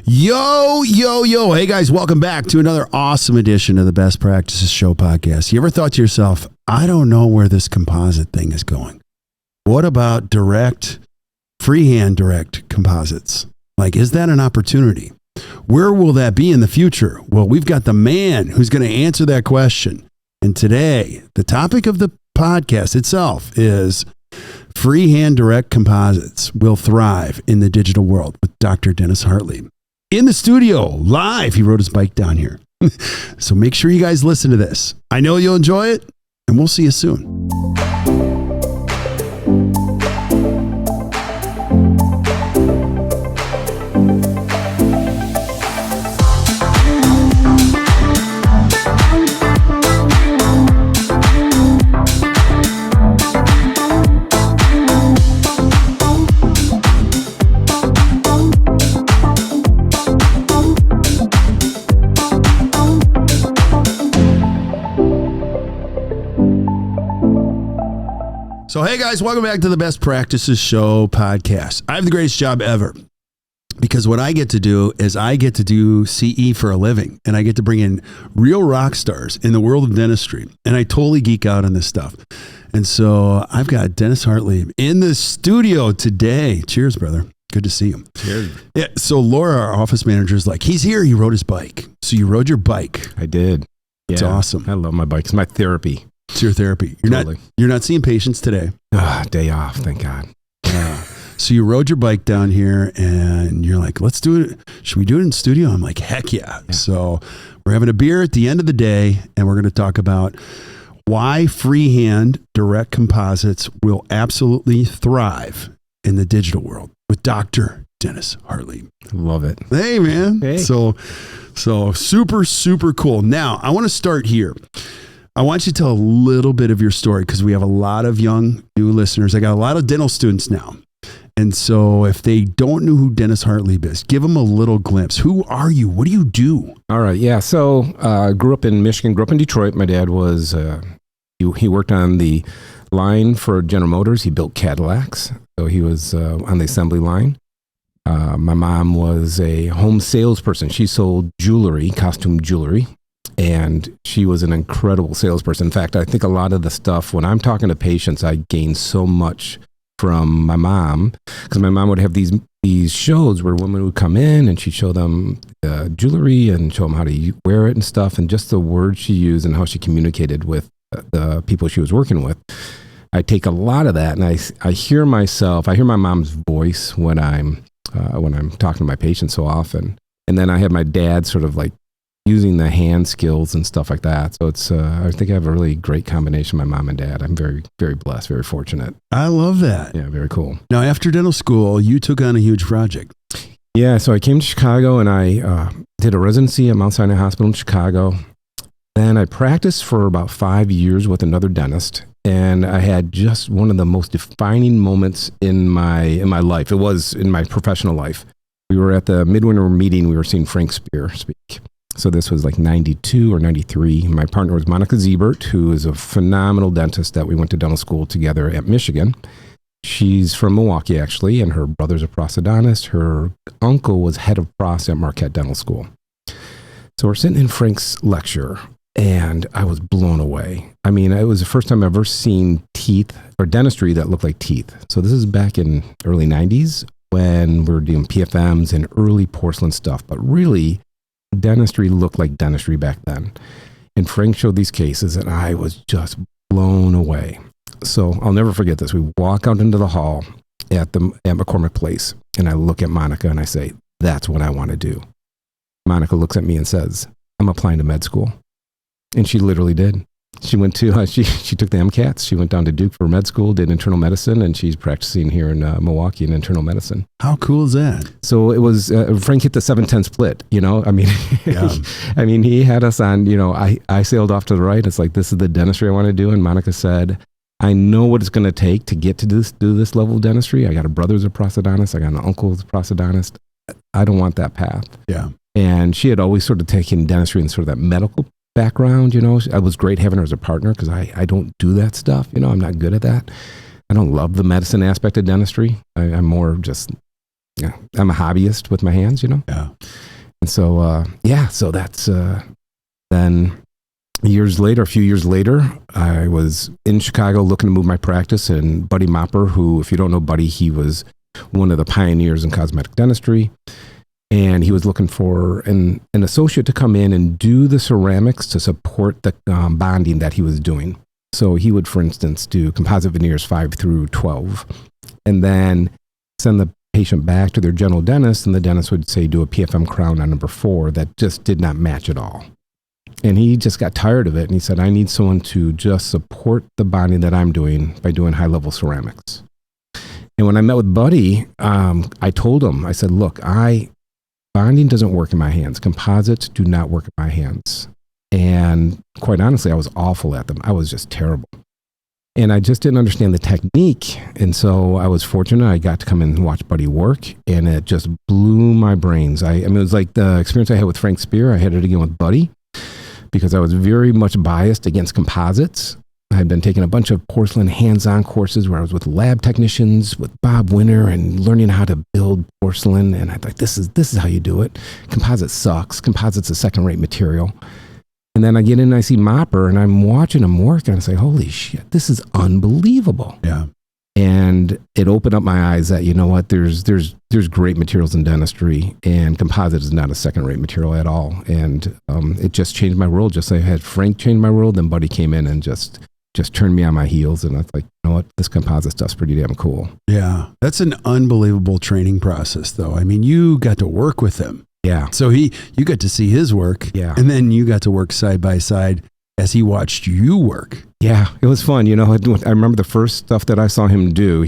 Yo. Hey, guys, welcome back to another awesome edition of the Best Practices Show podcast. You ever thought to yourself, I don't know where this composite thing is going? What about freehand direct composites? Like, is that an opportunity? Where will that be in the future? Well, we've got the man who's going to answer that question. And today, the topic of the podcast itself is freehand direct composites will thrive in the digital world with Dr. Dennis Hartlieb. In the studio, live, he rode his bike down here. So make sure you guys listen to this. I know you'll enjoy it, and we'll see you soon. So, hey guys, welcome back to the Best Practices Show podcast. I have the greatest job ever because what I get to do is I get to do CE for a living, and I get to bring in real rock stars in the world of dentistry, and I totally geek out on this stuff. And so I've got Dennis Hartlieb in the studio today. Cheers, brother. Good to see you. Cheers. Yeah. So Laura, our office manager, is like, he's here. He rode his bike. So you rode your bike. I did. It's awesome. I love my bike. It's my therapy. It's your therapy. You're not seeing patients today. Day off, thank God. So you rode your bike down here and you're like, let's do it. Should we do it in studio? I'm like, heck yeah. So we're having a beer at the end of the day, and we're going to talk about why freehand direct composites will absolutely thrive in the digital world with Dr. Dennis Hartlieb. Love it. Hey, man. Hey. So super, super cool. Now, I want to start here. I want you to tell a little bit of your story because we have a lot of young new listeners. I got a lot of dental students now. And so if they don't know who Dennis Hartlieb is, give them a little glimpse. Who are you? What do you do? All right. Yeah. So grew up in Michigan, grew up in Detroit. My dad was, he worked on the line for General Motors. He built Cadillacs. So he was on the assembly line. My mom was a home salesperson. She sold jewelry, costume jewelry. And she was an incredible salesperson. In fact, I think a lot of the stuff, when I'm talking to patients, I gain so much from my mom, because my mom would have these shows where women would come in and she'd show them jewelry and show them how to wear it and stuff, and just the words she used and how she communicated with the people she was working with. I take a lot of that, and I hear my mom's voice when I'm talking to my patients so often. And then I have my dad sort of like using the hand skills and stuff like that. So it's, I think I have a really great combination, my mom and dad. I'm very, very blessed, very fortunate. I love that. Yeah, very cool. Now, after dental school, you took on a huge project. Yeah, so I came to Chicago and I did a residency at Mount Sinai Hospital in Chicago. Then I practiced for about 5 years with another dentist. And I had just one of the most defining moments in my life. It was in my professional life. We were at the midwinter meeting. We were seeing Frank Spear speak. So this was like 92 or 93. My partner was Monica Ziebert, who is a phenomenal dentist that we went to dental school together at Michigan. She's from Milwaukee, actually, and her brother's a prosthodontist. Her uncle was head of pros at Marquette Dental School. So we're sitting in Frank's lecture, and I was blown away. I mean, it was the first time I've ever seen teeth or dentistry that looked like teeth. So this is back in early 90s when we were doing PFMs and early porcelain stuff, but really, dentistry looked like dentistry back then. And Frank showed these cases and I was just blown away. So I'll never forget this. We walk out into the hall at McCormick Place, and I look at Monica and I say, that's what I want to do. Monica looks at me and says, I'm applying to med school. And she literally did. She went to, she took the MCATs. She went down to Duke for med school, did internal medicine, and she's practicing here in Milwaukee in internal medicine. How cool is that? So it was, Frank hit the 7-10 split, you know, I mean, Yeah. He had us on, you know, I sailed off to the right. It's like, this is the dentistry I want to do. And Monica said, I know what it's going to take to get to do this level of dentistry. I got a brother who's a prosthodontist. I got an uncle who's a prosthodontist. I don't want that path. Yeah. And she had always sort of taken dentistry and sort of that medical background, you know. It was great having her as a partner because I don't do that stuff, you know. I'm not good at that. I don't love the medicine aspect of dentistry. I'm more just I'm a hobbyist with my hands, you know? Yeah. And so, so that's, then a few years later, I was in Chicago looking to move my practice, and Buddy Mopper, who, if you don't know Buddy, he was one of the pioneers in cosmetic dentistry. And he was looking for an associate to come in and do the ceramics to support the bonding that he was doing. So he would, for instance, do composite veneers 5 through 12, and then send the patient back to their general dentist, and the dentist would say, do a PFM crown on number 4 that just did not match at all. And he just got tired of it, and he said, I need someone to just support the bonding that I'm doing by doing high-level ceramics. And when I met with Buddy, I told him, I said, look, bonding doesn't work in my hands. Composites do not work in my hands. And quite honestly, I was awful at them. I was just terrible. And I just didn't understand the technique. And so I was fortunate. I got to come in and watch Buddy work, and it just blew my brains. I mean, it was like the experience I had with Frank Spear. I had it again with Buddy because I was very much biased against composites. I had been taking a bunch of porcelain hands-on courses where I was with lab technicians, with Bob Winter, and learning how to build porcelain. And I thought, this is how you do it. Composite sucks. Composite's a second-rate material. And then I get in and I see Mopper, and I'm watching him work, and I say, holy shit, this is unbelievable. Yeah. And it opened up my eyes that, you know what, there's great materials in dentistry, and composite is not a second-rate material at all. And it just changed my world. Just like I had Frank change my world, then Buddy came in and just turned me on my heels, and I was like, you know what, this composite stuff's pretty damn cool. Yeah. That's an unbelievable training process, though. I mean, you got to work with him. Yeah. So you got to see his work. Yeah. And then you got to work side by side as he watched you work. Yeah. It was fun. You know, I remember the first stuff that I saw him do.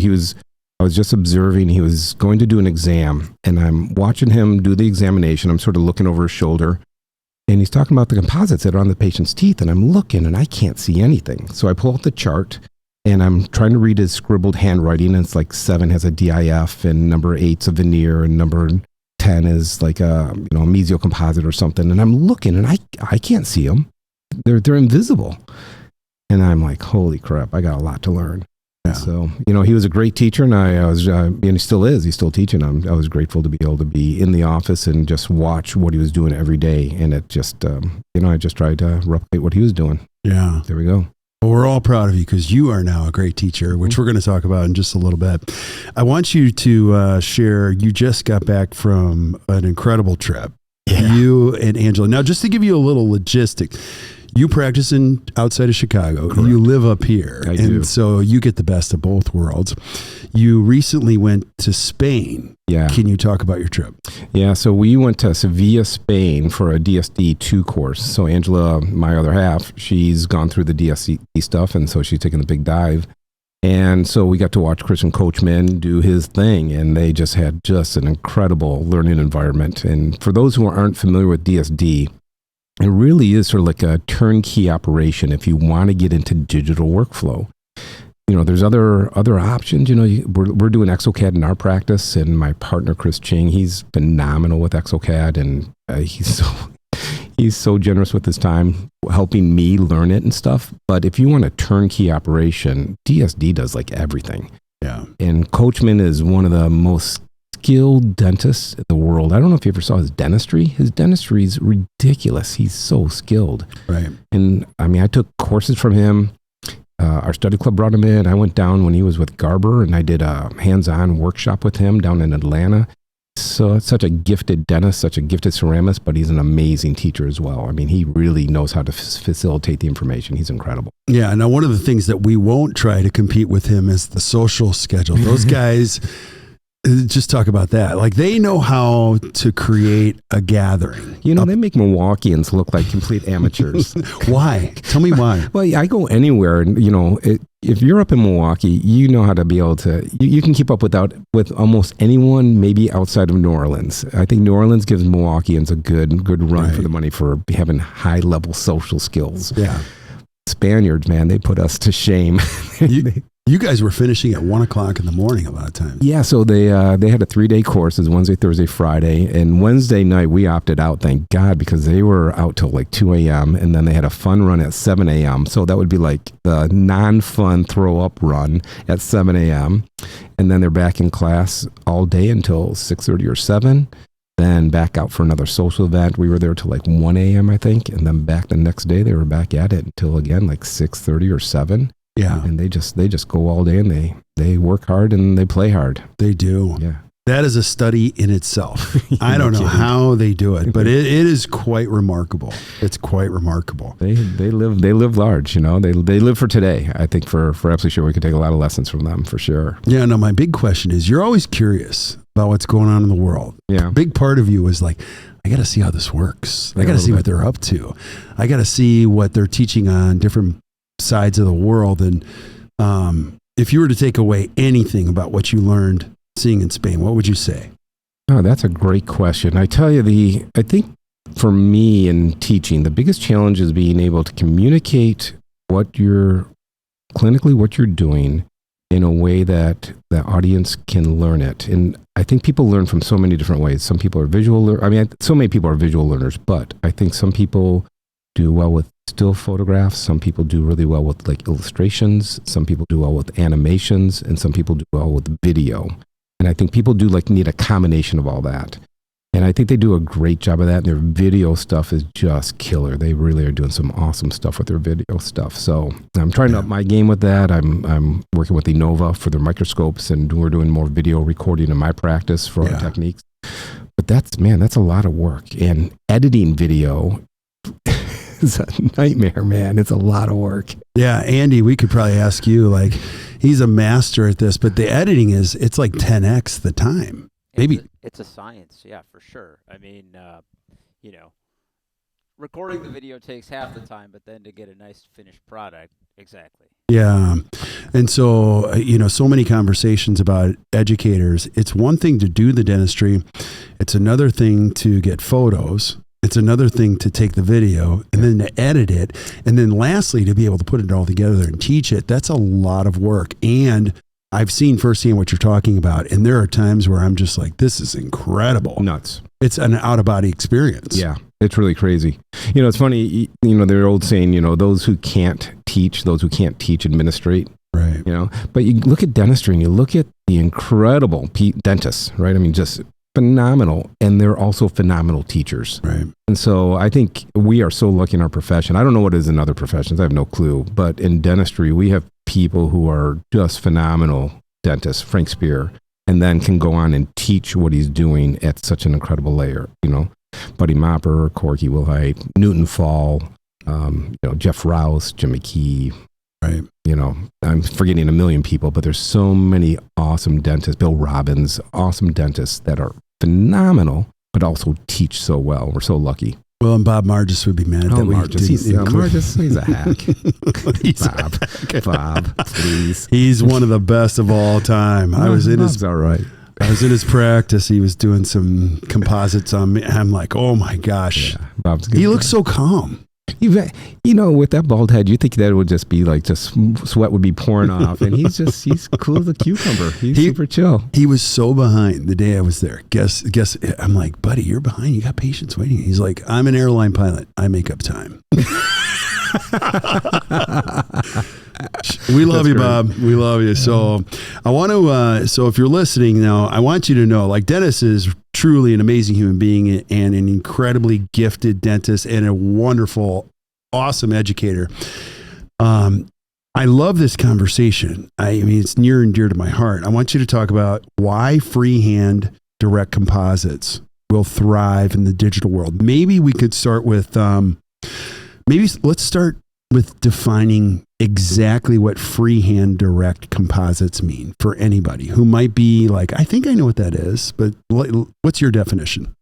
I was just observing. He was going to do an exam, and I'm watching him do the examination. I'm sort of looking over his shoulder, and he's talking about the composites that are on the patient's teeth, and I'm looking, and I can't see anything. So I pull out the chart, and I'm trying to read his scribbled handwriting, and it's like 7 has a DIF, and number 8's a veneer, and number 10 is like a mesial composite or something. And I'm looking, and I can't see them. They're invisible. And I'm like, holy crap, I got a lot to learn. Yeah. So, he was a great teacher, and I was, and he still is. He's still teaching. I was grateful to be able to be in the office and just watch what he was doing every day. And it just, I just tried to replicate what he was doing. Yeah. There we go. Well, we're all proud of you because you are now a great teacher, which we're going to talk about in just a little bit. I want you to share, you just got back from an incredible trip. Yeah. You and Angela. Now, just to give you a little logistic, you practice outside of Chicago. Correct. You live up here. I do. So you get the best of both worlds. You recently went to Spain. Yeah. Can you talk about your trip? Yeah. So we went to Sevilla, Spain for a DSD 2 course. So Angela, my other half, she's gone through the DSD stuff, and so she's taken the big dive. And so we got to watch Christian Coachman do his thing, and they just had an incredible learning environment. And for those who aren't familiar with DSD, it really is sort of like a turnkey operation if you want to get into digital workflow. There's other options. We're doing exocad in our practice, and my partner, Chris Ching, he's phenomenal with exocad, and he's so generous with his time helping me learn it and stuff. But if you want a turnkey operation, DSD does like everything. Yeah. And Coachman is one of the most skilled dentists in the world. I don't know if you ever saw his dentistry. His dentistry is ridiculous. He's so skilled. Right. And I mean, I took courses from him. Our study club brought him in. I went down when he was with Garber, and I did a hands-on workshop with him down in Atlanta. So it's such a gifted dentist, such a gifted ceramist, but he's an amazing teacher as well. I mean, he really knows how to facilitate the information. He's incredible. Yeah. Now, one of the things that we won't try to compete with him is the social schedule. Those guys, just talk about that. Like, they know how to create a gathering. They make Milwaukeeans look like complete amateurs. Why? Tell me why. Well, I go anywhere, and if you're up in Milwaukee, you know how to be able to. You can keep up with almost anyone, maybe outside of New Orleans. I think New Orleans gives Milwaukeeans a good run for the money for having high level social skills. Yeah. Spaniards, man, they put us to shame. You guys were finishing at 1 o'clock in the morning a lot of times. Yeah, so they had a 3-day course. It's Wednesday, Thursday, Friday. And Wednesday night, we opted out, thank God, because they were out till like 2 a.m. And then they had a fun run at 7 a.m. So that would be like the non-fun throw-up run at 7 a.m. And then they're back in class all day until 6:30 or 7. Then back out for another social event. We were there till like 1 a.m., I think. And then back the next day, they were back at it until, again, like 6:30 or 7. Yeah. And they just go all day, and they work hard and they play hard. They do. Yeah. That is a study in itself. I don't know how they do it, but it is quite remarkable. It's quite remarkable. They live large, you know. They live for today. I think for Absolutely Sure, we could take a lot of lessons from them for sure. Yeah, no, my big question is, you're always curious about what's going on in the world. Yeah. A big part of you is like, I got to see how this works. I got to see what they're up to. I got to see what they're teaching on different sides of the world. And if you were to take away anything about what you learned seeing in Spain, what would you say? Oh, that's a great question. I tell you, I think for me in teaching, the biggest challenge is being able to communicate what you're doing in a way that the audience can learn it. And I think people learn from so many different ways. Some people are so many people are visual learners, but I think some people do well with still photographs. Some people do really well with like illustrations. Some people do well with animations, and some people do well with video. And I think people need a combination of all that. And I think they do a great job of that. And their video stuff is just killer. They really are doing some awesome stuff with their video stuff. So I'm trying to up my game with that. I'm working with Innova for their microscopes, and we're doing more video recording in my practice for our techniques. But that's a lot of work. And editing video is a nightmare, man. It's a lot of work. Yeah, Andy, we could probably ask you, like, he's a master at this, but the editing it's like 10x the time. Maybe it's a science, yeah, for sure. I mean, recording the video takes half the time, but then to get a nice finished product, exactly. Yeah. And so, so many conversations about educators. It's one thing to do the dentistry. It's another thing to get photos. It's another thing to take the video and then to edit it. And then lastly, to be able to put it all together and teach it. That's a lot of work. And I've seen firsthand what you're talking about. And there are times where I'm just like, this is incredible. Nuts. It's an out-of-body experience. Yeah, it's really crazy. It's funny, their old saying, those who can't teach administrate. Right. But you look at dentistry and you look at the incredible dentists, right? I mean, just phenomenal, and they're also phenomenal teachers. Right. And so I think we are so lucky in our profession. I don't know what it is in other professions. I have no clue. But in dentistry, we have people who are just phenomenal dentists, Frank Spear, and then can go on and teach what he's doing at such an incredible layer. Buddy Mopper, Corky Wilhite, Newton Fall, Jeff Rouse, Jim McKee. Right. I'm forgetting a million people, but there's so many awesome dentists, Bill Robbins, awesome dentists that are phenomenal, but also teach so well. We're so lucky. Well, and Bob Margis would be mad that Margis, he's a hack. Bob, please. He's one of the best of all time. Bob's all right. I was in his practice. He was doing some composites on me. I'm like, oh my gosh. Yeah, Bob's good. He looks so calm. With that bald head, you think that would just be like, just sweat would be pouring off. And he's cool as a cucumber. He's super chill. He was so behind the day I was there. Guess, I'm like, buddy, you're behind. You got patients waiting. He's like, I'm an airline pilot. I make up time. We love you, Bob. We love you. So I want to, so if you're listening now, I want you to know, like, Dennis is truly an amazing human being and an incredibly gifted dentist and a wonderful, awesome educator. I love this conversation. I mean, it's near and dear to my heart. I want you to talk about why freehand direct composites will thrive in the digital world. Maybe we could start with, let's start with defining exactly what freehand direct composites mean for anybody who might be like, I think I know what that is, but what's your definition?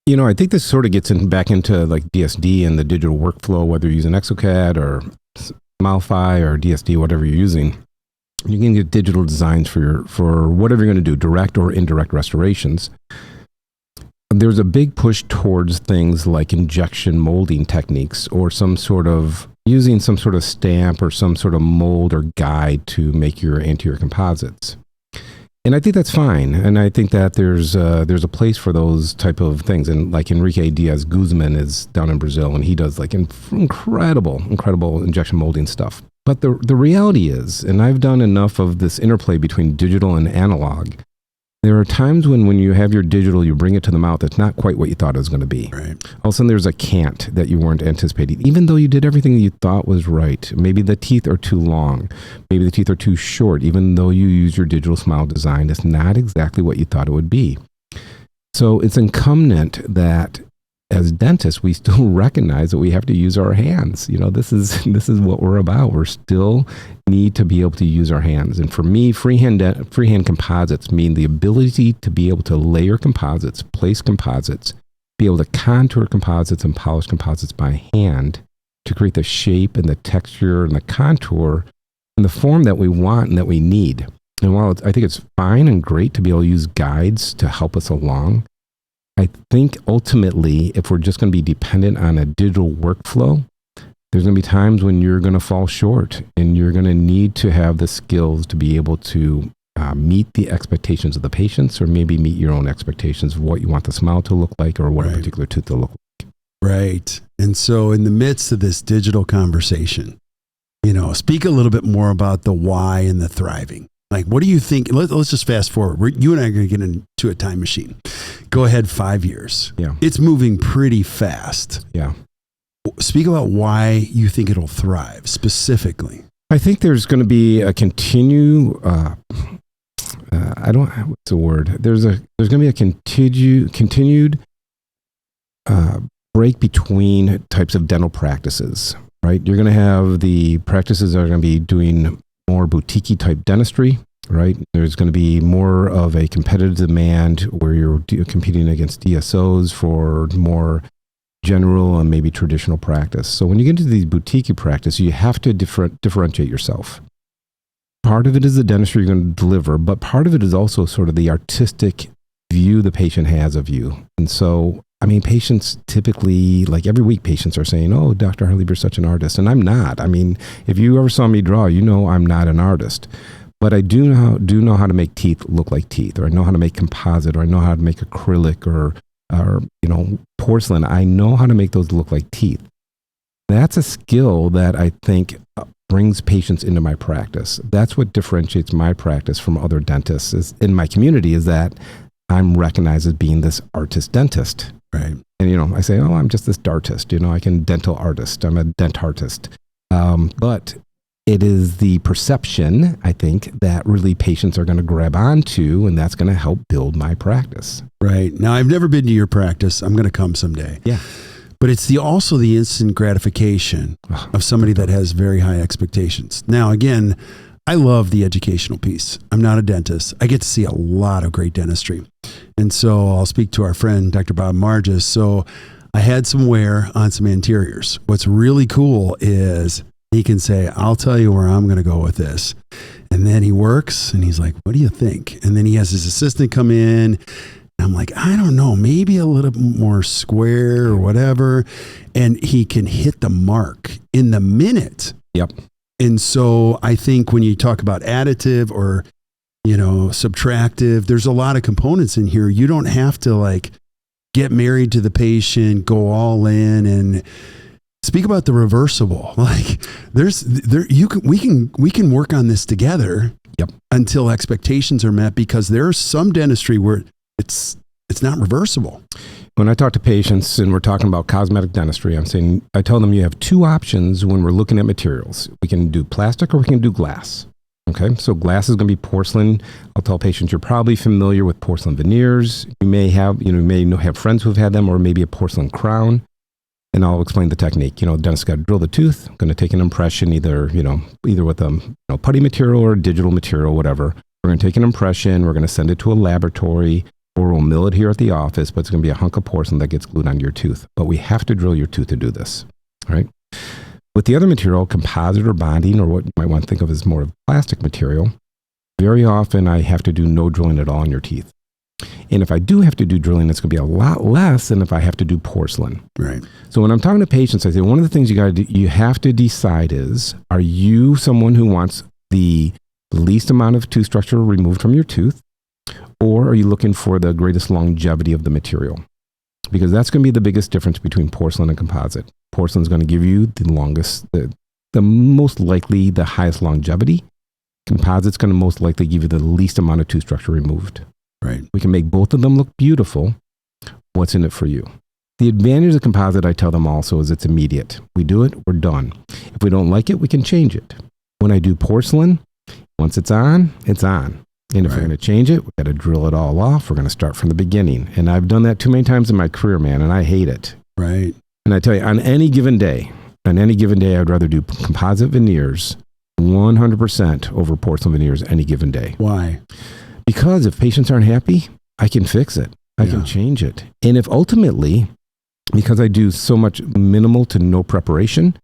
I think this sort of gets back into like DSD and the digital workflow, whether you're using ExoCAD or Malfi or DSD, whatever you're using. You can get digital designs for whatever you're going to do, direct or indirect restorations. There's a big push towards things like injection molding techniques or some sort of using some sort of stamp or some sort of mold or guide to make your anterior composites. And I think that's fine. And I think that there's a place for those type of things. And like Enrique Diaz Guzman is down in Brazil, and he does like incredible injection molding stuff. But the reality is, and I've done enough of this interplay between digital and analog, there are times when you have your digital, you bring it to the mouth, it's not quite what you thought it was going to be. Right. All of a sudden there's a cant that you weren't anticipating, even though you did everything you thought was right. Maybe the teeth are too long. Maybe the teeth are too short. Even though you use your digital smile design, it's not exactly what you thought it would be. So it's incumbent that as dentists, we still recognize that we have to use our hands. You know, this is what we're about. We're still need to be able to use our hands. And for me, freehand composites mean the ability to be able to layer composites, place composites, be able to contour composites and polish composites by hand to create the shape and the texture and the contour and the form that we want and that we need. And while I think it's fine and great to be able to use guides to help us along, I think ultimately, if we're just going to be dependent on a digital workflow, there's going to be times when you're going to fall short, and you're going to need to have the skills to be able to meet the expectations of the patients, or maybe meet your own expectations of what you want the smile to look like, or what a particular tooth to look like. Right. And so in the midst of this digital conversation, you know, speak a little bit more about the why and the thriving. Like, what do you think? Let's just fast forward. You and I are going to get into a time machine. Go ahead 5 years. Yeah. It's moving pretty fast. Yeah. Speak about why you think it'll thrive specifically. I think there's going to be a what's the word? There's going to be a continued break between types of dental practices, right? You're going to have the practices that are going to be doing more boutique type dentistry, right? There's going to be more of a competitive demand where you're competing against DSOs for more general and maybe traditional practice. So when you get into these boutique practice, you have to differentiate yourself. Part of it is the dentistry you're going to deliver, but part of it is also sort of the artistic view the patient has of you. And so, I mean, patients typically, like every week, patients are saying, "Oh, Dr. Hartlieb, you're such an artist." And I'm not. I mean, if you ever saw me draw, you know I'm not an artist. But I do know how to make teeth look like teeth, or I know how to make composite, or I know how to make acrylic, or you know, porcelain. I know how to make those look like teeth. That's a skill that I think brings patients into my practice. That's what differentiates my practice from other dentists in my community, is that I'm recognized as being this artist dentist. Right. And, you know, I say, "Oh, I'm just this dartist. You know, I can dental artist. I'm a dentartist." But it is the perception, I think, that really patients are going to grab onto, and that's going to help build my practice. Right. Now, I've never been to your practice. I'm going to come someday. Yeah. But it's also the instant gratification of somebody that has very high expectations. Now, again, I love the educational piece. I'm not a dentist. I get to see a lot of great dentistry. And so I'll speak to our friend, Dr. Bob Margis. So I had some wear on some anteriors. What's really cool is he can say, "I'll tell you where I'm going to go with this." And then he works and he's like, "What do you think?" And then he has his assistant come in. And I'm like, "I don't know, maybe a little more square or whatever." And he can hit the mark in the minute. Yep. And so I think when you talk about additive or, you know, subtractive, there's a lot of components in here. You don't have to like get married to the patient, go all in, and speak about the reversible. Like we can work on this together. Yep. Until expectations are met, because there's some dentistry where it's not reversible. When I talk to patients and we're talking about cosmetic dentistry, I tell them you have two options when we're looking at materials. We can do plastic or we can do glass. Okay, so glass is going to be porcelain. I'll tell patients you're probably familiar with porcelain veneers. You may have friends who've had them, or maybe a porcelain crown. And I'll explain the technique. You know, the dentist got to drill the tooth. I'm going to take an impression, either with a putty material or digital material, whatever. We're going to take an impression. We're going to send it to a laboratory, or we'll mill it here at the office, but it's going to be a hunk of porcelain that gets glued onto your tooth. But we have to drill your tooth to do this, all right? With the other material, composite or bonding, or what you might want to think of as more of plastic material, very often I have to do no drilling at all in your teeth. And if I do have to do drilling, it's going to be a lot less than if I have to do porcelain. Right. So when I'm talking to patients, I say, one of the things you have to decide is, are you someone who wants the least amount of tooth structure removed from your tooth? Or are you looking for the greatest longevity of the material? Because that's going to be the biggest difference between porcelain and composite. Porcelain is going to give you the longest, the most likely, the highest longevity. Composite's going to most likely give you the least amount of tooth structure removed. Right. We can make both of them look beautiful. What's in it for you? The advantage of composite, I tell them also, is it's immediate. We do it, we're done. If we don't like it, we can change it. When I do porcelain, once it's on, it's on. And if we're going to change it, we've got to drill it all off. We're going to start from the beginning. And I've done that too many times in my career, man, and I hate it. Right. And I tell you, on any given day, I'd rather do composite veneers 100% over porcelain veneers any given day. Why? Because if patients aren't happy, I can fix it. I can change it. And if ultimately, because I do so much minimal to no preparation,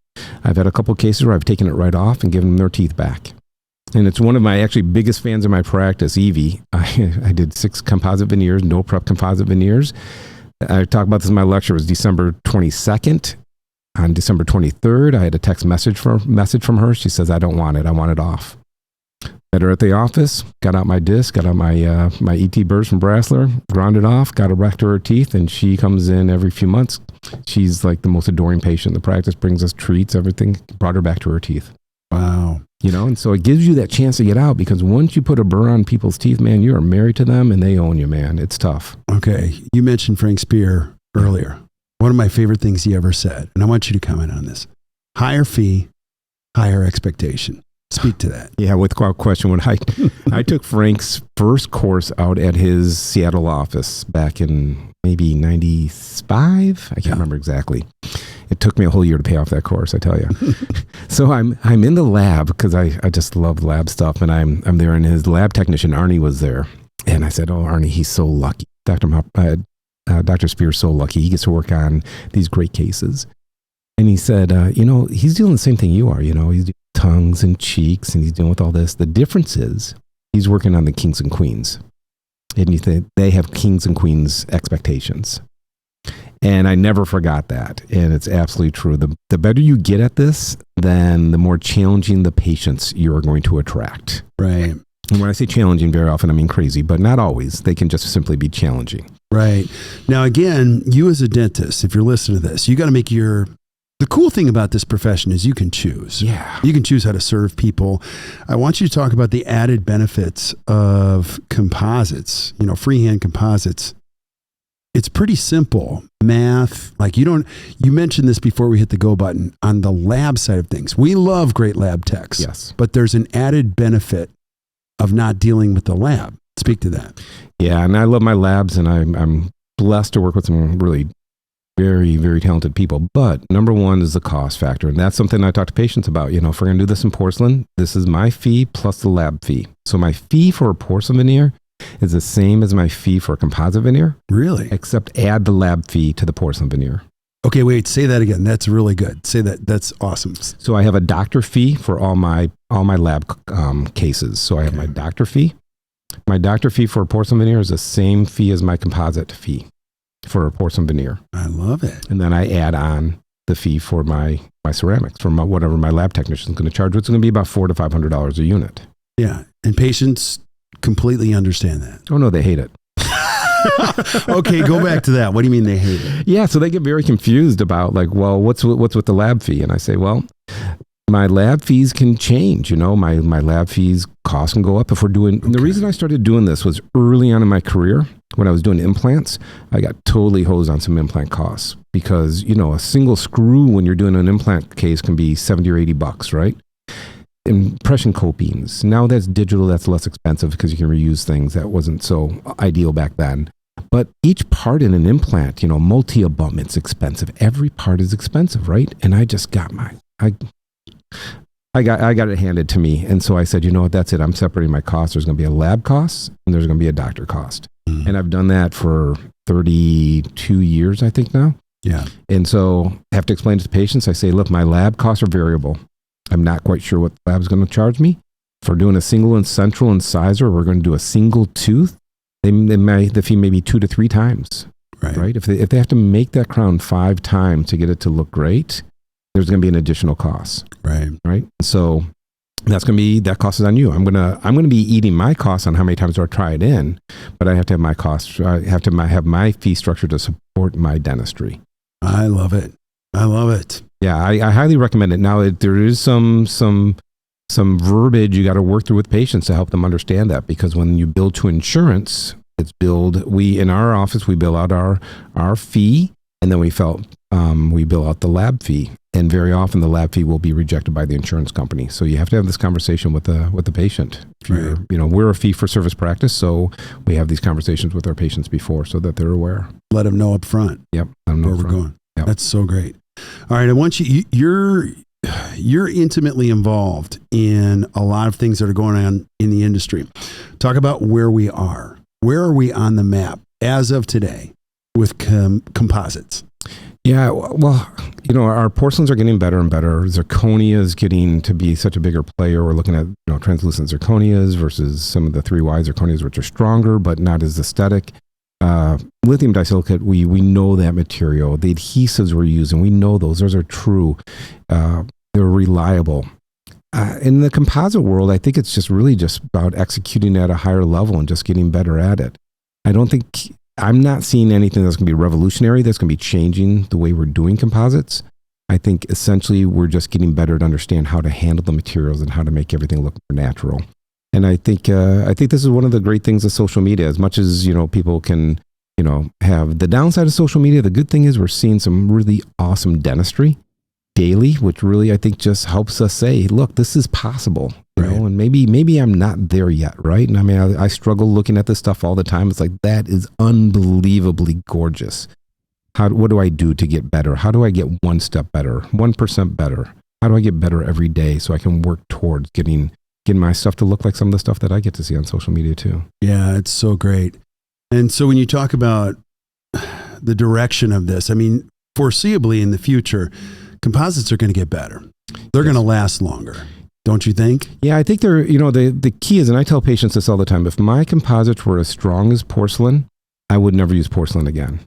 I've had a couple of cases where I've taken it right off and given them their teeth back. And it's one of my actually biggest fans in my practice, Evie. I did 6 composite veneers, no prep composite veneers. I talked about this in my lecture. It was December 22nd. On December 23rd, I had a text message from her. She says, I don't want it. I want it off. Met her at the office, got out my disc, got out my ET burrs from Brasseler, ground it off, got it back to her teeth, and she comes in every few months. She's like the most adoring patient in the practice, brings us treats, everything, brought her back to her teeth. Wow. You know, and so it gives you that chance to get out, because once you put a burr on people's teeth, man, you are married to them and they own you, man. It's tough. Okay. You mentioned Frank Spear earlier. One of my favorite things he ever said, and I want you to comment on this: higher fee, higher expectation. Speak to that. Yeah, without question. When I took Frank's first course out at his Seattle office back in maybe 95, I can't remember exactly. It took me a whole year to pay off that course, I tell you. So I'm in the lab, because I just love lab stuff, and I'm there, and his lab technician Arnie was there, and I said, "Oh, Arnie, he's so lucky. Dr. Spear's so lucky. He gets to work on these great cases." And he said, he's doing the same thing you are. He's doing tongues and cheeks, and he's dealing with all this. The difference is he's working on the kings and queens. And they have kings and queens expectations. And I never forgot that. And it's absolutely true. The better you get at this, then the more challenging the patients you are going to attract. Right. And when I say challenging, very often I mean crazy, but not always. They can just simply be challenging. Right. Now, again, you as a dentist, if you're listening to this, you got to make the cool thing about this profession is you can choose. Yeah. You can choose how to serve people. I want you to talk about the added benefits of composites, freehand composites. It's pretty simple math. Like you mentioned this before we hit the go button on the lab side of things. We love great lab techs. Yes. But there's an added benefit of not dealing with the lab. Speak to that. Yeah. And I love my labs, and I'm blessed to work with some really very, very talented people. But number one is the cost factor. And that's something I talk to patients about. If we're going to do this in porcelain, this is my fee plus the lab fee. So my fee for a porcelain veneer is the same as my fee for a composite veneer. Really? Except add the lab fee to the porcelain veneer. Okay, wait, say that again. That's really good. Say that. That's awesome. So I have a doctor fee for all my lab cases. So I have my doctor fee. My doctor fee for a porcelain veneer is the same fee as my composite fee for a porcelain veneer. I love it. And then I add on the fee for my ceramics, for whatever my lab technician is going to charge, which is going to be about $400 to $500 a unit. Yeah, and patients completely understand that. Oh no, they hate it. Okay, go back to that. What do you mean they hate it? Yeah, so they get very confused about what's with the lab fee? And I say, well, my lab fees can change. My lab fees cost can go up if we're doing. Okay. The reason I started doing this was early on in my career. When I was doing implants, I got totally hosed on some implant costs because, a single screw when you're doing an implant case can be $70 or $80, right? Impression copings. Now that's digital, that's less expensive because you can reuse things. That wasn't so ideal back then. But each part in an implant, multi-abutment's expensive. Every part is expensive, right? And I just got I got it handed to me. And so I said, that's it. I'm separating my costs. There's going to be a lab cost and there's going to be a doctor cost. Mm. And I've done that for 32 years, I think now. Yeah. And so I have to explain to the patients. I say, look, my lab costs are variable. I'm not quite sure what the lab's going to charge me. If we're doing a single and central incisor, we're going to do a single tooth. the fee may be 2 to 3 times. Right. If they have to make that crown 5 times to get it to look great, there's going to be an additional cost. Right. So that cost is on you. I'm gonna be eating my costs on how many times do I try it in, but I have to have my costs. I have to have my fee structure to support my dentistry. I love it. Yeah, I highly recommend it. Now there is some verbiage you got to work through with patients to help them understand that, because when you bill to insurance, in our office we bill out our fee, and then we bill out the lab fee. And very often the lab fee will be rejected by the insurance company. So you have to have this conversation with the patient. We're a fee for service practice, so we have these conversations with our patients before so that they're aware. Let them know up front. Yep. Let them know where we're going. Yep. That's so great. All right. I want you're intimately involved in a lot of things that are going on in the industry. Talk about where we are. Where are we on the map as of today with composites? Yeah, well, our porcelains are getting better and better. Zirconia is getting to be such a bigger player. We're looking at translucent zirconias versus some of the 3Y zirconias, which are stronger but not as aesthetic. Lithium disilicate, we know that material. The adhesives we're using, we know those are true. They're reliable. In the composite world, I think it's just about executing at a higher level and just getting better at it. I'm not seeing anything that's going to be revolutionary, that's going to be changing the way we're doing composites. I think essentially we're just getting better to understand how to handle the materials and how to make everything look more natural. And I think this is one of the great things of social media. As much as people can have the downside of social media, the good thing is we're seeing some really awesome dentistry daily, which really I think just helps us say, look, this is possible. And maybe I'm not there yet, right? And I mean, I struggle looking at this stuff all the time. It's like, that is unbelievably gorgeous. What do I do to get better? How do I get 1 step better, 1% better? How do I get better every day so I can work towards getting my stuff to look like some of the stuff that I get to see on social media too? Yeah, it's so great. And so when you talk about the direction of this, I mean, foreseeably in the future, composites are going to get better. They're going to last longer. Don't you think? Yeah, I think they're, the key is, and I tell patients this all the time, if my composites were as strong as porcelain, I would never use porcelain again.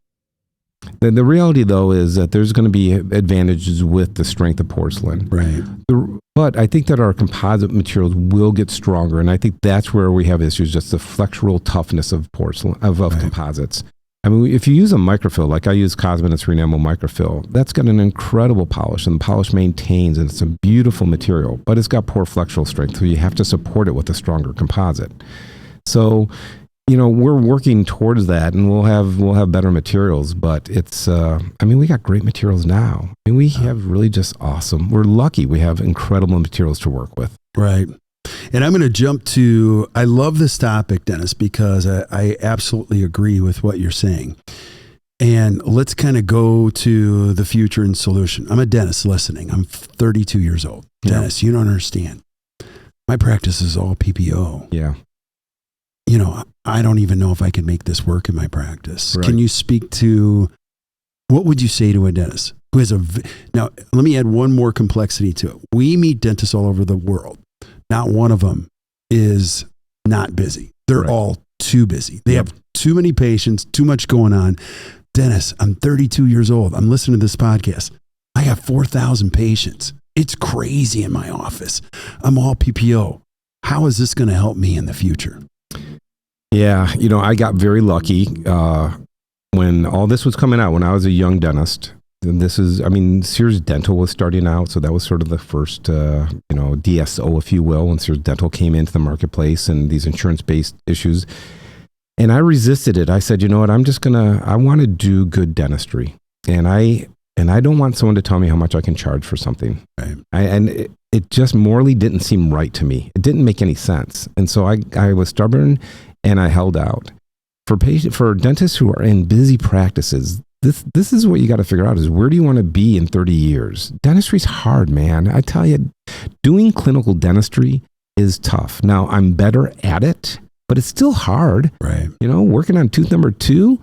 The reality, though, is that there's going to be advantages with the strength of porcelain. Right. But I think that our composite materials will get stronger, and I think that's where we have issues, just the flexural toughness of porcelain, of composites. I mean, if you use a microfill, like I use Coachman and 3 enamel microfill, that's got an incredible polish, and the polish maintains, and it's a beautiful material, but it's got poor flexural strength, so you have to support it with a stronger composite. So, we're working towards that, and we'll have better materials, but it's, we got great materials now. I mean, we have really just awesome. We're lucky we have incredible materials to work with. Right. And I'm going to jump to, I love this topic, Dennis, because I absolutely agree with what you're saying. And let's kind of go to the future and solution. I'm a dentist listening. I'm 32 years old. Dennis, you don't understand. My practice is all PPO. Yeah. I don't even know if I can make this work in my practice. Right. Can you speak to, what would you say to a dentist who has now, let me add one more complexity to it. We meet dentists all over the world. Not one of them is not busy. They're all too busy. They have too many patients, too much going on. Dennis, I'm 32 years old. I'm listening to this podcast. I got 4,000 patients. It's crazy in my office. I'm all PPO. How is this going to help me in the future? Yeah, I got very lucky when all this was coming out, when I was a young dentist. Sears Dental was starting out, so that was sort of the first, DSO, if you will, when Sears Dental came into the marketplace and these insurance-based issues. And I resisted it. I said, you know what, I want to do good dentistry. And I don't want someone to tell me how much I can charge for something. Right. It just morally didn't seem right to me. It didn't make any sense. And so I was stubborn, and I held out. For dentists who are in busy practices, this is what you got to figure out, is where do you want to be in 30 years? Dentistry's hard, man. I tell you, doing clinical dentistry is tough. Now, I'm better at it, but it's still hard. Right. Working on tooth number 2,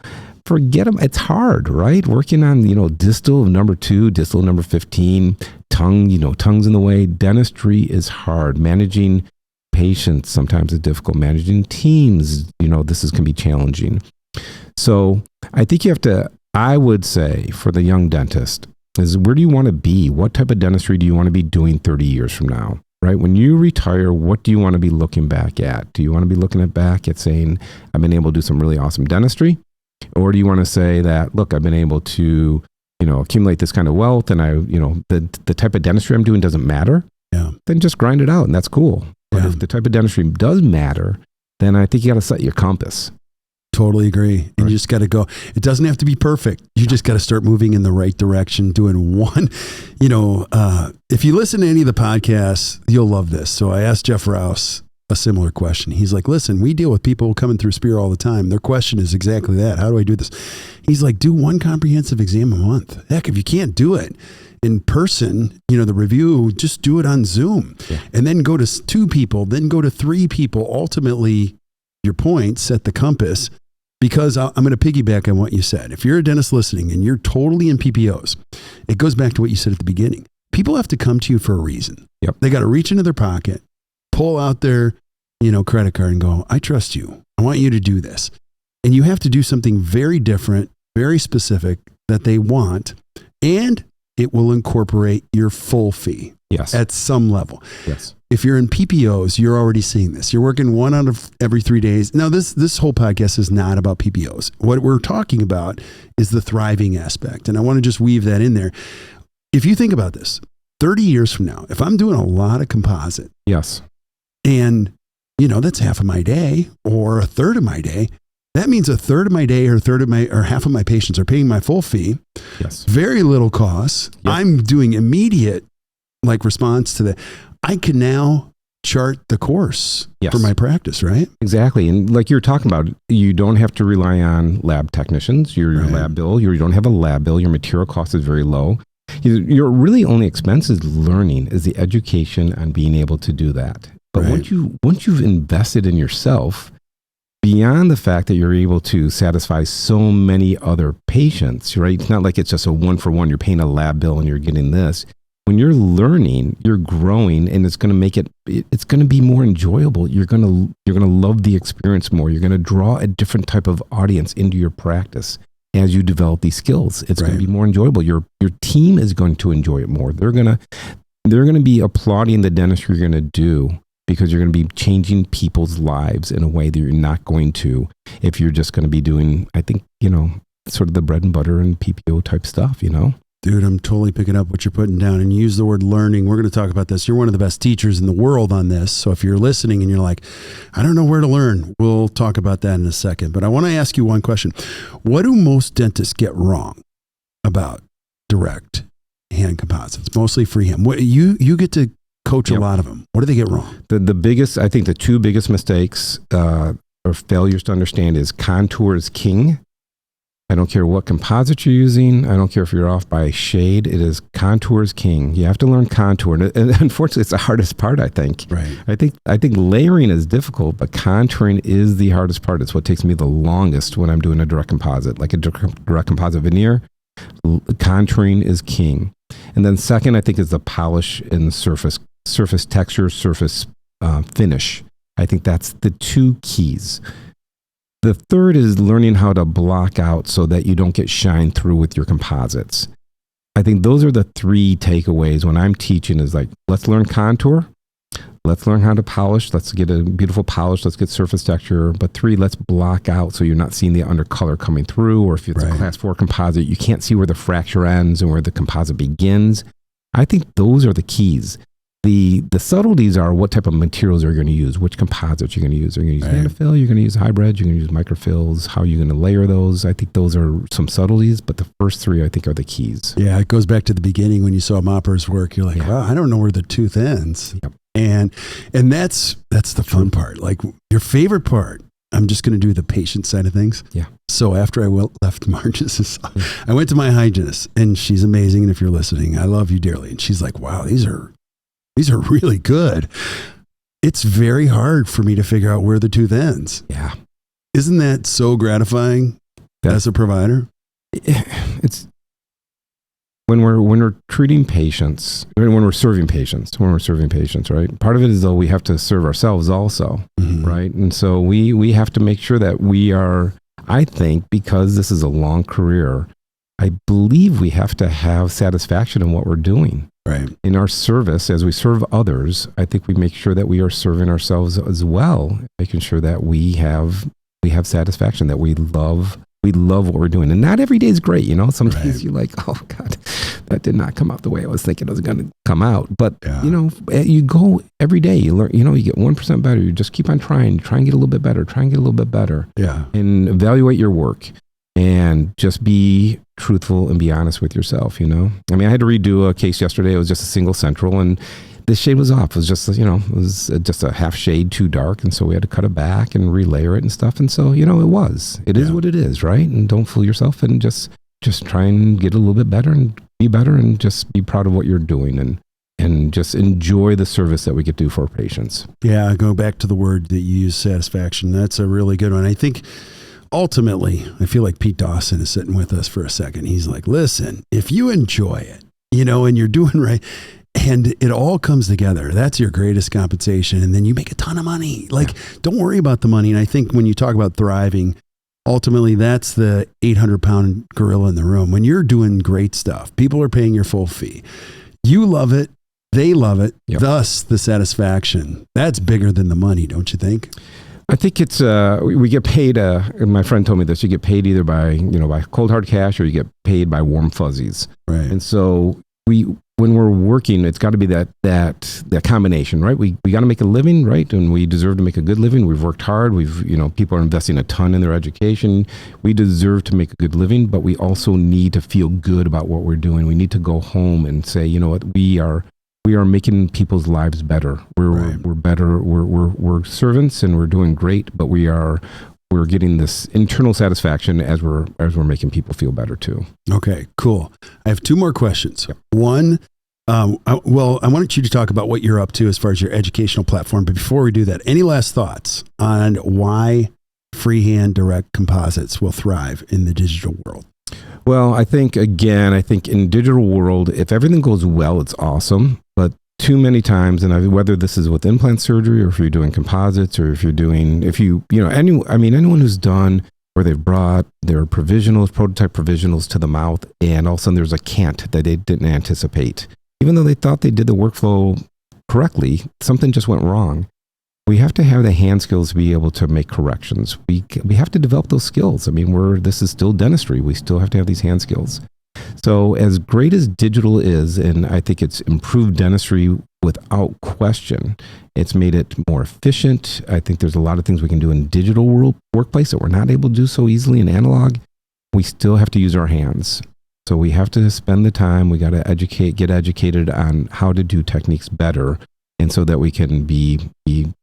forget them. It's hard, right? Working on, distal number 2, distal number 15, tongue's in the way. Dentistry is hard. Managing patients sometimes is difficult. Managing teams, this can be challenging. So I think I would say for the young dentist is, where do you want to be? What type of dentistry do you want to be doing 30 years from now? Right? When you retire, what do you want to be looking back at? Do you want to be looking back at saying, I've been able to do some really awesome dentistry? Or do you want to say that, look, I've been able to, accumulate this kind of wealth, and the type of dentistry I'm doing doesn't matter? Yeah. Then just grind it out, and that's cool. But if the type of dentistry does matter, then I think you got to set your compass. Totally agree. And you just got to go. It doesn't have to be perfect. You just got to start moving in the right direction, doing one. If you listen to any of the podcasts, you'll love this. So I asked Jeff Rouse a similar question. He's like, listen, we deal with people coming through Spear all the time. Their question is exactly that. How do I do this? He's like, do one comprehensive exam a month. Heck, if you can't do it in person, the review, just do it on Zoom. Yeah. And then go to 2 people, then go to 3 people. Ultimately, your point, set the compass. Because I'm going to piggyback on what you said. If you're a dentist listening and you're totally in PPOs, it goes back to what you said at the beginning. People have to come to you for a reason. Yep. They got to reach into their pocket, pull out their, credit card and go, I trust you. I want you to do this. And you have to do something very different, very specific that they want, and it will incorporate your full fee. Yes. At some level. Yes. If you're in PPOs, you're already seeing this. You're working 1 out of every 3 days. Now, this whole podcast is not about PPOs. What we're talking about is the thriving aspect. And I want to just weave that in there. If you think about this, 30 years from now, if I'm doing a lot of composite. Yes. And, that's half of my day or a third of my day. That means a third of my day or half of my patients are paying my full fee. Yes. Very little costs. Yep. I'm doing immediate response to that. I can now chart the course for my practice, right? Exactly. And like you're talking about, you don't have to rely on lab technicians. Your lab bill, you don't have a lab bill. Your material cost is very low. Your really only expense is learning, is the education on being able to do that. But once you've invested in yourself, beyond the fact that you're able to satisfy so many other patients, right? It's not like it's just a 1-for-1. You're paying a lab bill and you're getting this. When you're learning, you're growing, and it's going to it's going to be more enjoyable. You're going to love the experience more. You're going to draw a different type of audience into your practice as you develop these skills. It's going to be more enjoyable. Your team is going to enjoy it more. They're going to be applauding the dentistry you're going to do, because you're going to be changing people's lives in a way that you're not going to if you're just going to be doing, I think, sort of the bread and butter and PPO type stuff, Dude, I'm totally picking up what you're putting down, and you use the word learning. We're going to talk about this. You're one of the best teachers in the world on this. So if you're listening and you're like, I don't know where to learn, we'll talk about that in a second. But I want to ask you one question. What do most dentists get wrong about direct hand composites, mostly freehand? What, you get to coach a lot of them. What do they get wrong? The biggest, I think the 2 biggest mistakes or failures to understand is contour is king. I don't care what composite you're using. I don't care if you're off by a shade. It is contour is king. You have to learn contour. And unfortunately, it's the hardest part, I think. Right. I think layering is difficult, but contouring is the hardest part. It's what takes me the longest when I'm doing a direct composite, like a direct composite veneer. Contouring is king. And then second, I think, is the polish and surface texture, surface finish. I think that's the 2 keys. The third is learning how to block out so that you don't get shine through with your composites. I think those are the 3 takeaways when I'm teaching is like, let's learn contour. Let's learn how to polish. Let's get a beautiful polish. Let's get surface texture. But 3, let's block out so you're not seeing the undercolor coming through. Or if it's a class 4 composite, you can't see where the fracture ends and where the composite begins. I think those are the keys. The subtleties are what type of materials are you going to use, which composites you're going to use. Are you going to use nanofill? You're going to use hybrids? You're going to use microfills? How are you going to layer those? I think those are some subtleties, but the first 3 I think are the keys. Yeah, it goes back to the beginning when you saw Mopper's work. You're like, wow, I don't know where the tooth ends. Yep. And that's the fun part. Like your favorite part. I'm just going to do the patient side of things. Yeah. So after I left Marge's, I went to my hygienist, and she's amazing. And if you're listening, I love you dearly. And she's like, wow, these are really good. It's very hard for me to figure out where the tooth ends. Yeah. Isn't that so gratifying as a provider? It's when we're treating patients, when we're serving patients, right? Part of it is though we have to serve ourselves also, right? And so we have to make sure that we are, I think, because this is a long career, I believe we have to have satisfaction in what we're doing. Right. In our service, as we serve others, I think we make sure that we are serving ourselves as well, making sure that we have satisfaction, that we love what we're doing. And not every day is great, you know. Some days you're like, oh God, that did not come out the way I was thinking it was going to come out. But you know, you go every day, you learn, you know, you get 1% better. You just keep on trying and get a little bit better. Yeah. And evaluate your work and just be truthful and be honest with yourself, you know. I mean, I had to redo a case yesterday. It was just a single central and the shade was off. It was just, you know, it was just a half shade too dark. And so we had to cut it back and relayer it and stuff. And so, you know, it is what it is, right? And don't fool yourself and just try and get a little bit better and be better and just be proud of what you're doing and just enjoy the service that we get to do for our patients. Yeah, go back to the word that you use, satisfaction. That's a really good one. I think ultimately, I feel like Pete Dawson is sitting with us for a second. He's like, listen, if you enjoy it, you know, and you're doing right, and it all comes together, that's your greatest compensation. And then you make a ton of money. Like, don't worry about the money. And I think when you talk about thriving, ultimately that's the 800-pound gorilla in the room. When you're doing great stuff, people are paying your full fee. You love it. They love it. Yep. Thus the satisfaction. That's bigger than the money, don't you think? I think it's, we get paid, my friend told me this, you get paid either by cold hard cash or you get paid by warm fuzzies. Right. And so when we're working, it's got to be that combination, right? We got to make a living, right? And we deserve to make a good living. We've worked hard. People are investing a ton in their education. We deserve to make a good living, but we also need to feel good about what we're doing. We need to go home and say, you know what, we are making people's lives better. We're better. We're servants and we're doing great, but we're getting this internal satisfaction as we're making people feel better too. Okay, cool. I have two more questions. Yep. One, I wanted you to talk about what you're up to as far as your educational platform. But before we do that, any last thoughts on why freehand direct composites will thrive in the digital world? Well, I think in digital world, if everything goes well, it's awesome. But too many times, and whether this is with implant surgery or if you're doing composites or anyone who's done where they've brought their prototype provisionals to the mouth and all of a sudden there's a cant that they didn't anticipate. Even though they thought they did the workflow correctly, something just went wrong. We have to have the hand skills to be able to make corrections. We have to develop those skills. I mean, this is still dentistry. We still have to have these hand skills. So as great as digital is, and I think it's improved dentistry without question, it's made it more efficient. I think there's a lot of things we can do in digital workplace that we're not able to do so easily in analog. We still have to use our hands. So we have to spend the time. We got to get educated on how to do techniques better. And so that we can be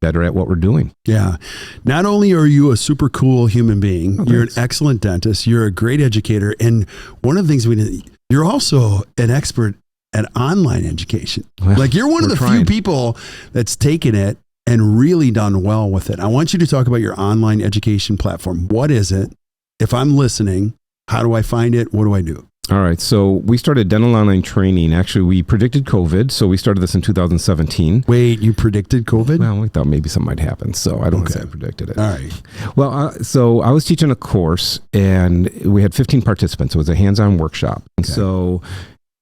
better at what we're doing. Yeah. Not only are you a super cool human being, you're an excellent dentist, you're a great educator. And one of the things you're also an expert at online education. Well, like you're one of the few people that's taken it and really done well with it. I want you to talk about your online education platform. What is it? If I'm listening, how do I find it? What do I do? All right. So we started dental online training. Actually, we predicted COVID. So we started this in 2017. Wait, you predicted COVID? Well, we thought maybe something might happen. So I don't want to say I predicted it. All right. Well, so I was teaching a course and we had 15 participants. It was a hands-on workshop. And so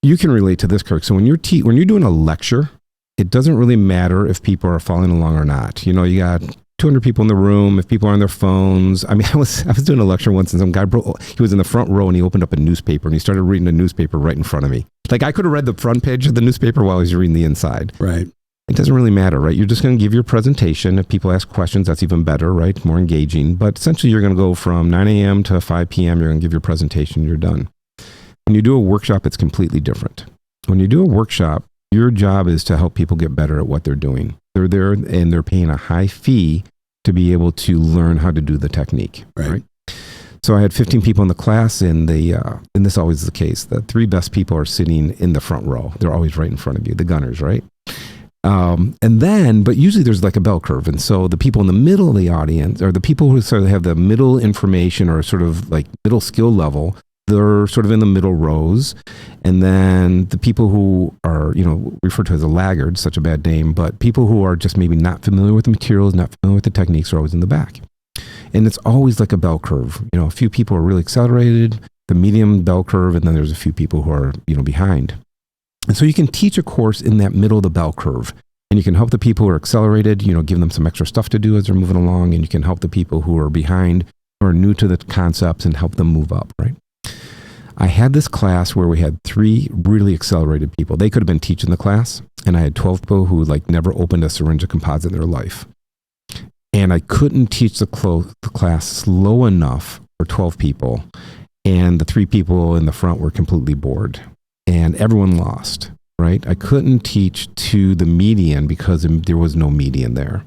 you can relate to this, Kirk. So when you're doing a lecture, it doesn't really matter if people are following along or not. You know, you got 200 people in the room, if people are on their phones. I mean, I was doing a lecture once and some guy, he was in the front row and he opened up a newspaper and he started reading the newspaper right in front of me. Like I could have read the front page of the newspaper while he was reading the inside. Right. It doesn't really matter, right? You're just going to give your presentation. If people ask questions, that's even better, right? More engaging. But essentially you're going to go from 9 a.m. to 5 p.m. You're going to give your presentation, you're done. When you do a workshop, it's completely different. When you do a workshop, your job is to help people get better at what they're doing. They're there and they're paying a high fee to be able to learn how to do the technique. Right. So I had 15 people in the class and this always is the case. The 3 best people are sitting in the front row. They're always right in front of you, the gunners, right? But usually there's like a bell curve. And so the people in the middle of the audience or the people who sort of have the middle information or sort of like middle skill level, they're sort of in the middle rows. And then the people who are, referred to as a laggard, such a bad name, but people who are just maybe not familiar with the materials, not familiar with the techniques are always in the back. And it's always like a bell curve. A few people are really accelerated, the medium bell curve, and then there's a few people who are, behind. And so you can teach a course in that middle of the bell curve. And you can help the people who are accelerated, give them some extra stuff to do as they're moving along. And you can help the people who are behind, who are new to the concepts, and help them move up, right? I had this class where we had 3 really accelerated people. They could have been teaching the class. And I had 12 people who never opened a syringe of composite in their life. And I couldn't teach the class slow enough for 12 people. And the 3 people in the front were completely bored. And everyone lost, right? I couldn't teach to the median because there was no median there.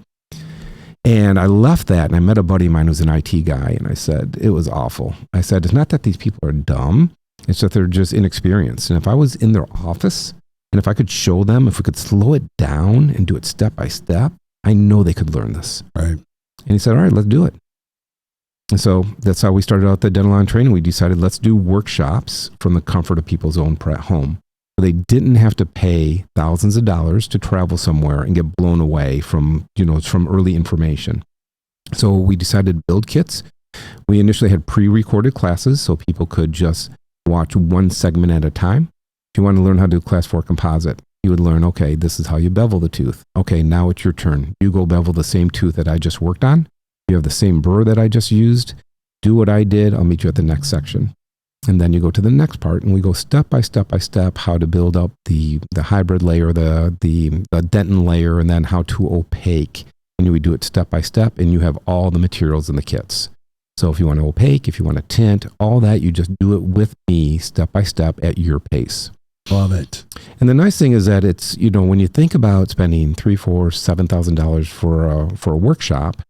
And I left that, and I met a buddy of mine who's an IT guy, and I said, it was awful. I said, it's not that these people are dumb, it's that they're just inexperienced. And if I was in their office, and if I could show them, if we could slow it down and do it step by step, I know they could learn this. Right. And he said, all right, let's do it. And so that's how we started out the dental line training. We decided let's do workshops from the comfort of people's own home. So they didn't have to pay thousands of dollars to travel somewhere and get blown away from early information. So we decided to build kits. We initially had pre-recorded classes so people could just watch one segment at a time. If you want to learn how to do class 4 composite, you would learn, okay, this is how you bevel the tooth. Okay, now it's your turn. You go bevel the same tooth that I just worked on. You have the same burr that I just used. Do what I did. I'll meet you at the next section. And then you go to the next part, and we go step by step how to build up the hybrid layer, the dentin layer, and then how to opaque. And we do it step by step, and you have all the materials in the kits. So if you want to opaque, if you want to tint, all that, you just do it with me step by step at your pace. Love it. And the nice thing is that it's, when you think about spending $3,000, $4,000, $7,000 for a workshop,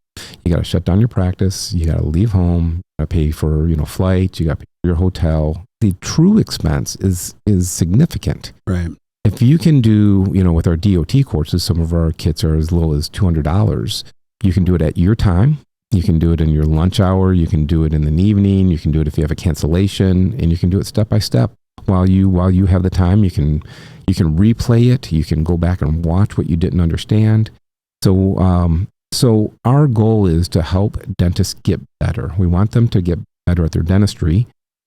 you got to shut down your practice. You got to leave home. You got to pay for, flights. You got to pay for your hotel. The true expense is significant. Right. If you can do, with our DOT courses, some of our kits are as low as $200. You can do it at your time. You can do it in your lunch hour. You can do it in the evening. You can do it if you have a cancellation, and you can do it step by step. While you have the time, you can replay it. You can go back and watch what you didn't understand. So our goal is to help dentists get better. We want them to get better at their dentistry.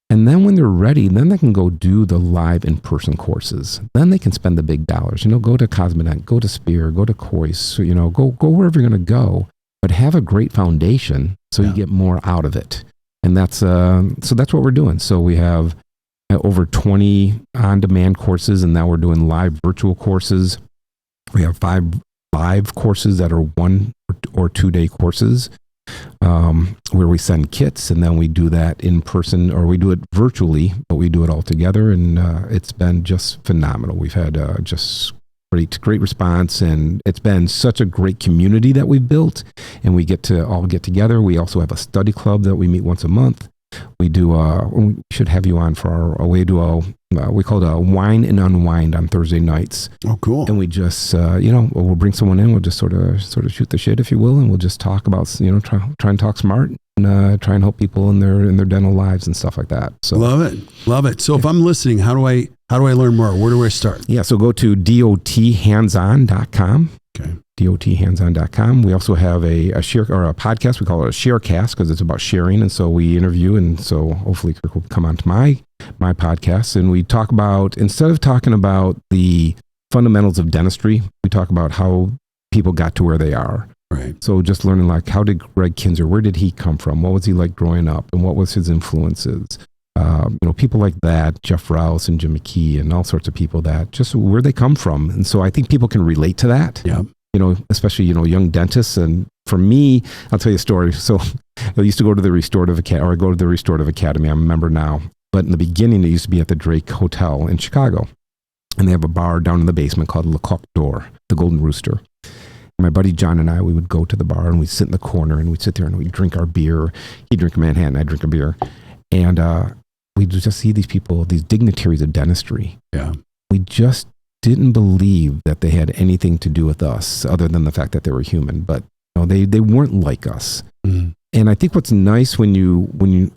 And then when they're ready, then they can go do the live in-person courses. Then they can spend the big dollars. Go to Cosmetic, go to Spear, go to Cois, go wherever you're going to go, but have a great foundation so you get more out of it. And that's what we're doing. So we have over 20 on-demand courses, and now we're doing live virtual courses. We have 5 live courses that are 1 or 2 day courses where we send kits, and then we do that in person, or we do it virtually, but we do it all together, and it's been just phenomenal. We've had just great response, and it's been such a great community that we've built, and we get to all get together. We also have a study club that we meet once a month. We do, we should have you on for we call it a wine and unwind on Thursday nights. Oh, cool. And we just, we'll bring someone in, we'll just sort of shoot the shit, if you will, and we'll just talk about, try and talk smart and try and help people in their dental lives and stuff like that. So Love it. So if I'm listening, how do I learn more? Where do I start? Yeah. So go to dothandson.com. Okay. dothandson.com. We also have a podcast. We call it a Sharecast because it's about sharing. And so we interview, and so hopefully Kirk will come onto my podcast, and we talk about, instead of talking about the fundamentals of dentistry, we talk about how people got to where they are. Right. So just learning, how did Greg Kinzer, where did he come from? What was he like growing up? And what was his influences? People like that, Jeff Rouse and Jim McKee and all sorts of people, that just where they come from. And so I think people can relate to that. Yeah. Especially, young dentists. And for me, I'll tell you a story. So I used to go to the Restorative Academy, or I go to the Restorative Academy. I'm a member now. But in the beginning, it used to be at the Drake Hotel in Chicago. And they have a bar down in the basement called Le Coq d'Or, the Golden Rooster. My buddy John and I, we would go to the bar, and we'd sit in the corner, and we'd sit there and we'd drink our beer. He'd drink a Manhattan, I'd drink a beer. And we'd just see these people, these dignitaries of dentistry. Yeah. We just didn't believe that they had anything to do with us other than the fact that they were human. But they weren't like us. Mm. And I think what's nice when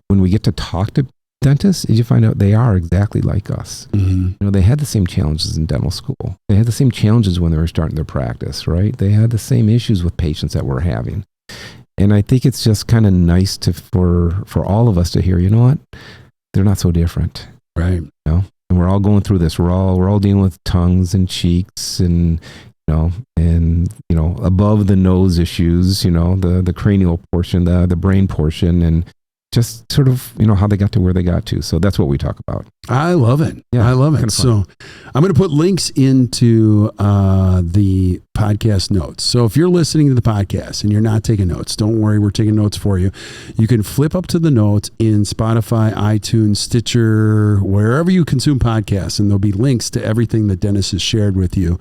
we get to talk to dentists, you find out they are exactly like us. Mm-hmm. You know, they had the same challenges in dental school. They had the same challenges when they were starting their practice, right? They had the same issues with patients that we're having. And I think it's just kind of nice for all of us to hear, you know what? They're not so different. Right. You know? And we're all going through this. We're all dealing with tongues and cheeks and above the nose issues, the cranial portion, the brain portion, and just sort of, how they got to where they got to. So that's what we talk about. I love it. Yeah, I love it. kind of So I'm going to put links into the podcast notes. So if you're listening to the podcast and you're not taking notes, don't worry, we're taking notes for you. You can flip up to the notes in Spotify, iTunes, Stitcher, wherever you consume podcasts, and there'll be links to everything that Dennis has shared with you.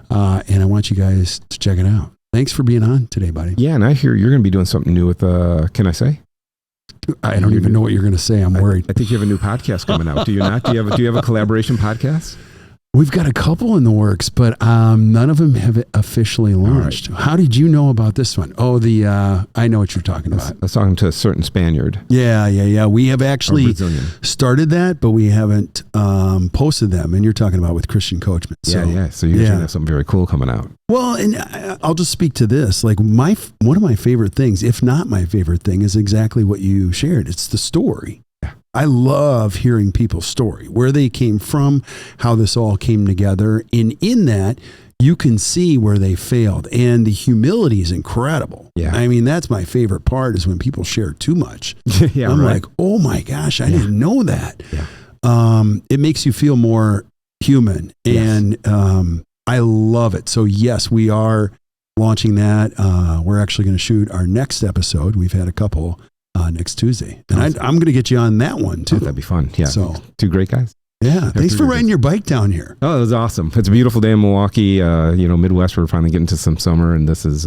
And I want you guys to check it out. Thanks for being on today, buddy. Yeah, and I hear you're going to be doing something new with, can I say? I don't even know what you're going to say. I'm worried. I think you have a new podcast coming out. Do you not? Do you have a collaboration podcast? We've got a couple in the works, but none of them have officially launched. Right. How did you know about this one? Oh, I know what you're talking about. I was talking to a certain Spaniard. Yeah. We have actually Brazilian. started that, but we haven't posted them. And you're talking about with Christian Coachman. So, Yeah. So you're going to have something very cool coming out. Well, and I'll just speak to this. Like one of my favorite things, if not my favorite thing, is exactly what you shared. It's the story. I love hearing people's story, where they came from, how this all came together. And in that, you can see where they failed. And the humility is incredible. Yeah. I mean, that's my favorite part is when people share too much. Yeah, I'm right. like, oh my gosh, I didn't know that. Yeah. It makes you feel more human. And I love it. So yes, we are launching that. We're actually going to shoot our next episode. We've had a couple next Tuesday. And I'm going to get you on that one too. Oh, that'd be fun. Yeah. So, two great guys. yeah. Thanks for riding your bike down here. Oh, it was awesome. It's a beautiful day in Milwaukee. Midwest, we're finally getting to some summer, and this is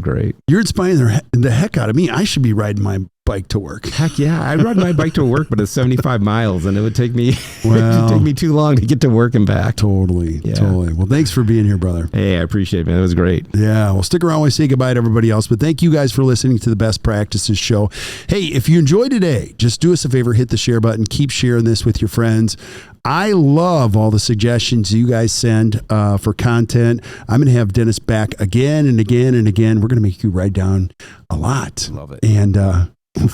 great. You're inspiring the heck out of me. I should be riding my bike to work. Heck yeah. I ride my bike to work, but it's 75 miles, and it would take me too long to get to work and back. Totally. Well, thanks for being here, brother. Hey, I appreciate it, man. It was great. Yeah. Well, stick around when I say goodbye to everybody else. But thank you guys for listening to the Best Practices Show. Hey, if you enjoyed today, just do us a favor, hit the share button, keep sharing this with your friends. I love all the suggestions you guys send for content. I'm going to have Dennis back again and again and again. We're going to make you ride down a lot. Love it. And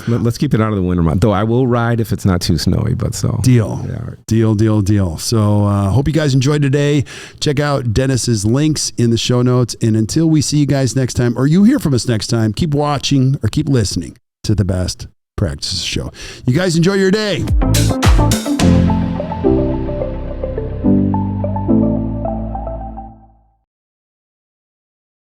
let's keep it out of the winter month. Though I will ride if it's not too snowy, but so. Deal. Yeah, all right. Deal. So hope you guys enjoyed today. Check out Dennis's links in the show notes. And until we see you guys next time, or you hear from us next time, keep watching or keep listening to the Best Practices Show. You guys enjoy your day.